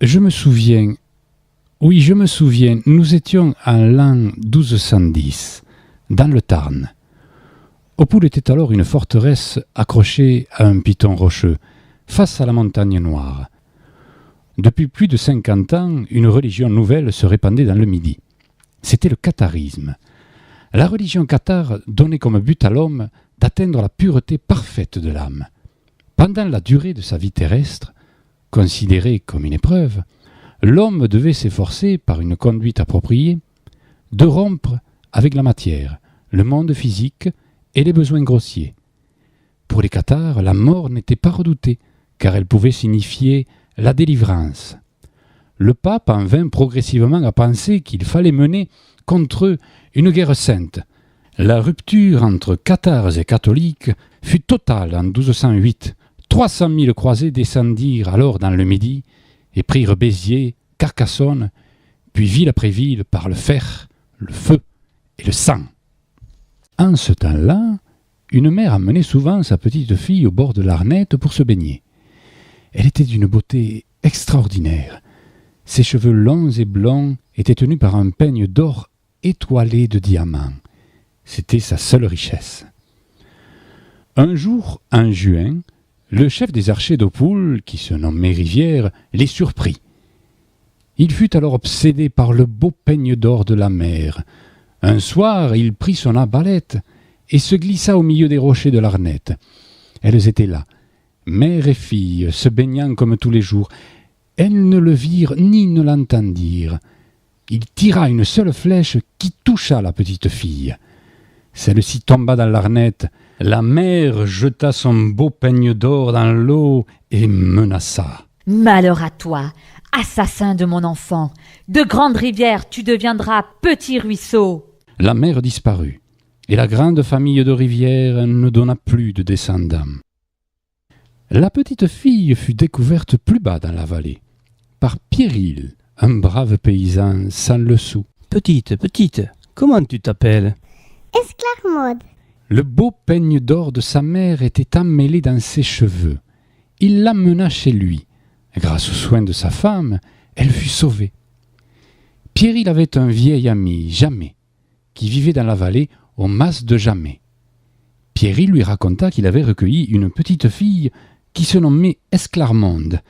Je me souviens, nous étions en l'an 1210, dans le Tarn. Opoul était alors une forteresse accrochée à un piton rocheux, face à la montagne noire. Depuis plus de 50 ans, une religion nouvelle se répandait dans le Midi. C'était le catharisme. La religion cathare donnait comme but à l'homme d'atteindre la pureté parfaite de l'âme. Pendant la durée de sa vie terrestre, considérée comme une épreuve, l'homme devait s'efforcer, par une conduite appropriée, de rompre avec la matière, le monde physique et les besoins grossiers. Pour les cathares, la mort n'était pas redoutée, car elle pouvait signifier la délivrance. Le pape en vint progressivement à penser qu'il fallait mener contre eux une guerre sainte. La rupture entre cathares et catholiques fut totale en 1208. 300 000 croisés descendirent alors dans le Midi et prirent Béziers, Carcassonne, puis ville après ville par le fer, le feu et le sang. En ce temps-là, une mère emmenait souvent sa petite fille au bord de l'Arnette pour se baigner. Elle était d'une beauté extraordinaire. Ses cheveux longs et blonds étaient tenus par un peigne d'or étoilé de diamants. C'était sa seule richesse. Un jour, en juin, le chef des archers d'Opoul, qui se nommait Rivière, les surprit. Il fut alors obsédé par le beau peigne d'or de la mer. Un soir, il prit son arbalète et se glissa au milieu des rochers de l'Arnette. Elles étaient là, mère et fille, se baignant comme tous les jours. Elles ne le virent ni ne l'entendirent. Il tira une seule flèche qui toucha la petite fille. Celle-ci tomba dans l'Arnette. La mère jeta son beau peigne d'or dans l'eau et menaça. « Malheur à toi, assassin de mon enfant. De grande rivière, tu deviendras petit ruisseau. » La mère disparut, et la grande famille de Rivière ne donna plus de descendants. La petite fille fut découverte plus bas dans la vallée, par Pierril, un brave paysan sans le sou. « Petite, comment tu t'appelles ?»« Esclarmonde. » Le beau peigne d'or de sa mère était emmêlé dans ses cheveux. Il l'emmena chez lui. Grâce aux soins de sa femme, elle fut sauvée. Pierril avait un vieil ami, Jamais, qui vivait dans la vallée au mas de Jamais. Pierril lui raconta qu'il avait recueilli une petite fille qui se nommait Esclarmonde.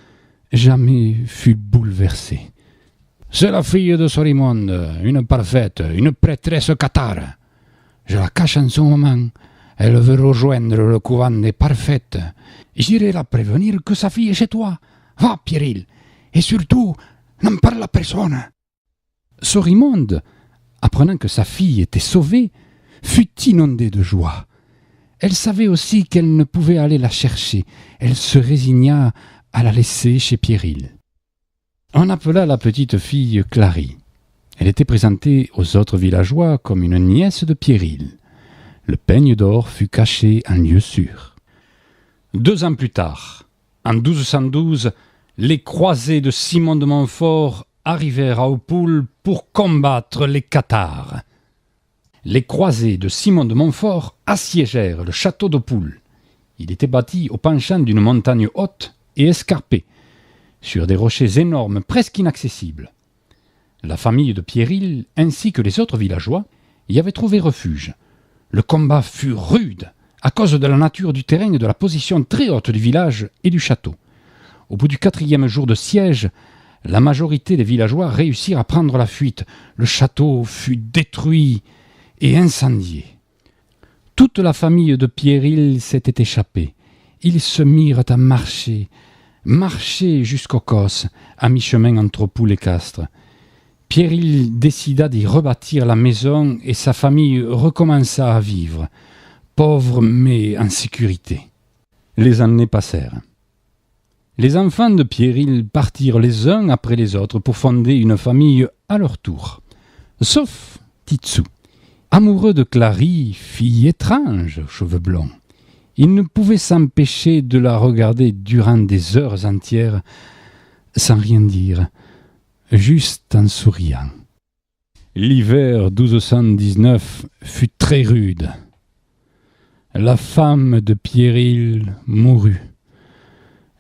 Jamais fut bouleversé. « C'est la fille de Sorimonde, une parfaite, une prêtresse cathare. Je la cache en ce moment. Elle veut rejoindre le couvent des parfaites. J'irai la prévenir que sa fille est chez toi. Va, Pierril, et surtout, n'en parle à personne. » Sorimonde, apprenant que sa fille était sauvée, fut inondée de joie. Elle savait aussi qu'elle ne pouvait aller la chercher. Elle se résigna à la laisser chez Pierril. On appela la petite fille Clary. Elle était présentée aux autres villageois comme une nièce de Pierril. Le peigne d'or fut caché en lieu sûr. 2 ans plus tard, en 1212, les croisés de Simon de Montfort arrivèrent à Opoul pour combattre les cathares. Les croisés de Simon de Montfort assiégèrent le château d'Opoul. Il était bâti au penchant d'une montagne haute et escarpée, sur des rochers énormes presque inaccessibles. La famille de Pierril, ainsi que les autres villageois, y avaient trouvé refuge. Le combat fut rude, à cause de la nature du terrain et de la position très haute du village et du château. Au bout du 4e jour de siège, la majorité des villageois réussirent à prendre la fuite. Le château fut détruit et incendié. Toute la famille de Pierril s'était échappée. Ils se mirent à marcher jusqu'au Causse, à mi-chemin entre Opoul et Castres. Pierril décida d'y rebâtir la maison et sa famille recommença à vivre, pauvre mais en sécurité. Les années passèrent. Les enfants de Pierril partirent les uns après les autres pour fonder une famille à leur tour, sauf Titsou. Amoureux de Clary, fille étrange aux cheveux blonds, il ne pouvait s'empêcher de la regarder durant des heures entières sans rien dire, juste en souriant. L'hiver 1219 fut très rude. La femme de Pierril mourut,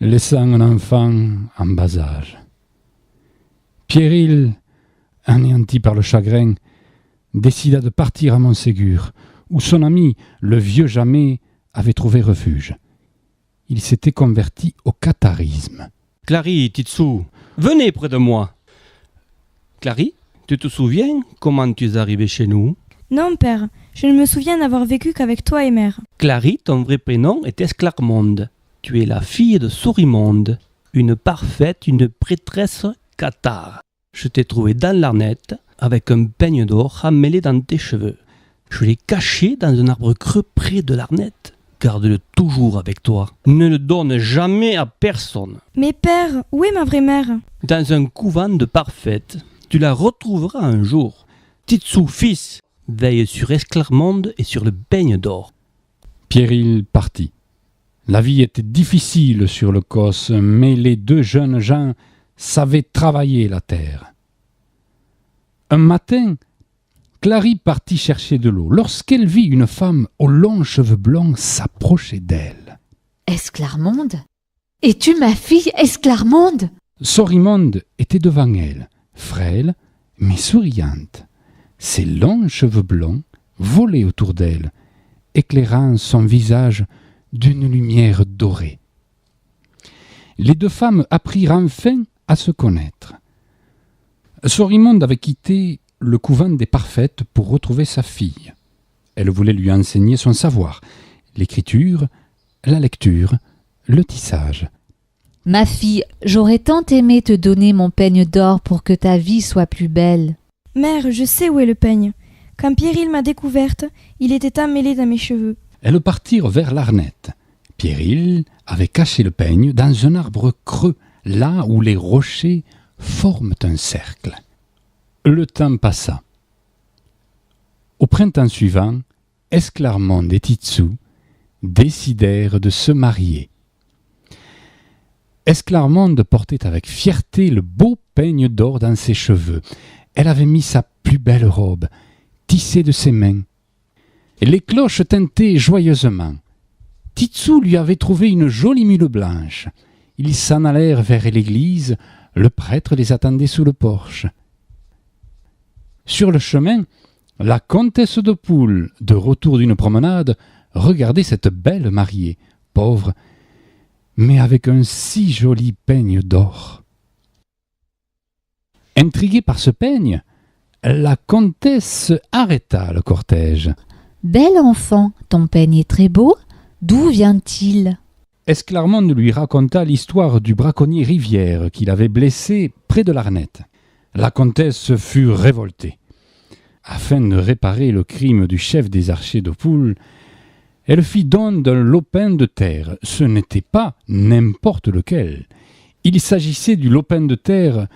laissant un enfant en bas âge. Pierril, anéanti par le chagrin, décida de partir à Montségur, où son ami, le vieux Jamais, avait trouvé refuge. Il s'était converti au catharisme. Clary, Titsou, venez près de moi. Clary, tu te souviens comment tu es arrivée chez nous? Non, père, je ne me souviens n'avoir vécu qu'avec toi et mère. Clary, ton vrai prénom est Esclarmonde. Tu es la fille de Sorimonde, une parfaite, une prêtresse cathare. Je t'ai trouvé dans l'arnette, avec un peigne d'or emmêlé dans tes cheveux. Je l'ai caché dans un arbre creux près de l'arnette. Garde-le toujours avec toi. Ne le donne jamais à personne. Mais père, où est ma vraie mère? Dans un couvent de parfaite. Tu la retrouveras un jour. Titsou, fils, veille sur Esclarmonde et sur le peigne d'or. Pierril partit. La vie était difficile sur le Causse, mais les deux jeunes gens savaient travailler la terre. Un matin, Clary partit chercher de l'eau lorsqu'elle vit une femme aux longs cheveux blancs s'approcher d'elle. Esclarmonde? Es-tu ma fille Esclarmonde? Sorimonde était devant elle, frêle mais souriante. Ses longs cheveux blancs volaient autour d'elle, éclairant son visage d'une lumière dorée. Les deux femmes apprirent enfin à se connaître. Sorimonde avait quitté le couvent des Parfaites pour retrouver sa fille. Elle voulait lui enseigner son savoir, l'écriture, la lecture, le tissage. Ma fille, j'aurais tant aimé te donner mon peigne d'or pour que ta vie soit plus belle. Mère, je sais où est le peigne. Quand Pierril m'a découverte, il était emmêlé dans mes cheveux. Elles partirent vers l'arnette. Pierril avait caché le peigne dans un arbre creux, là où les rochers forment un cercle. Le temps passa. Au printemps suivant, Esclarmonde et Titsou décidèrent de se marier. Esclarmonde portait avec fierté le beau peigne d'or dans ses cheveux. Elle avait mis sa plus belle robe, tissée de ses mains. Les cloches tintaient joyeusement. Titsou lui avait trouvé une jolie mule blanche. Ils s'en allèrent vers l'église. Le prêtre les attendait sous le porche. Sur le chemin, la comtesse de Poule, de retour d'une promenade, regardait cette belle mariée, pauvre, mais avec un si joli peigne d'or. Intriguée par ce peigne, la comtesse arrêta le cortège. « Bel enfant, ton peigne est très beau. D'où vient-il » Esclarmonde lui raconta l'histoire du braconnier Rivière qu'il avait blessé près de l'Arnette. La comtesse fut révoltée. Afin de réparer le crime du chef des archers de Poule, elle fit don d'un lopin de terre. Ce n'était pas n'importe lequel. Il s'agissait du lopin de terre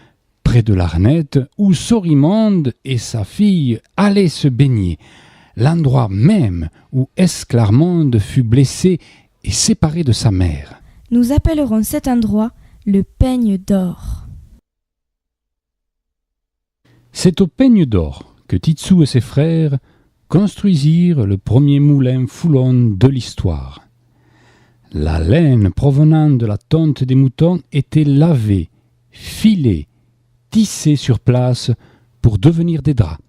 près de l'Arnette où Sorimonde et sa fille allaient se baigner, l'endroit même où Esclarmonde fut blessé et séparé de sa mère. Nous appellerons cet endroit le peigne d'or. C'est au peigne d'or que Titsou et ses frères construisirent le premier moulin foulon de l'histoire. La laine provenant de la tonte des moutons était lavée, filée, tissée sur place pour devenir des draps.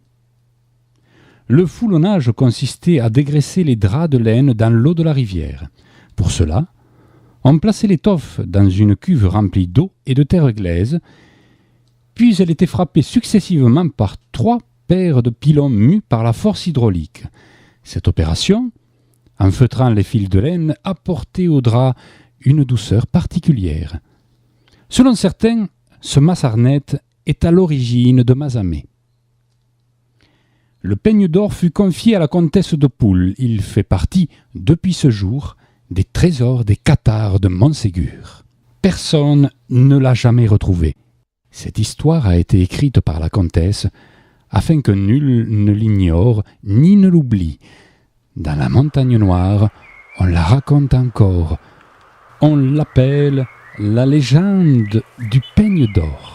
Le foulonnage consistait à dégraisser les draps de laine dans l'eau de la rivière. Pour cela, on plaçait l'étoffe dans une cuve remplie d'eau et de terre glaise, puis elle était frappée successivement par 3 paires de pilons mus par la force hydraulique. Cette opération, en feutrant les fils de laine, apportait au drap une douceur particulière. Selon certains, ce Massarnette est à l'origine de Mazamet. Le peigne d'or fut confié à la comtesse de Poule. Il fait partie, depuis ce jour, des trésors des cathares de Montségur. Personne ne l'a jamais retrouvé. Cette histoire a été écrite par la comtesse afin que nul ne l'ignore ni ne l'oublie. Dans la montagne noire, on la raconte encore. On l'appelle la légende du peigne d'or.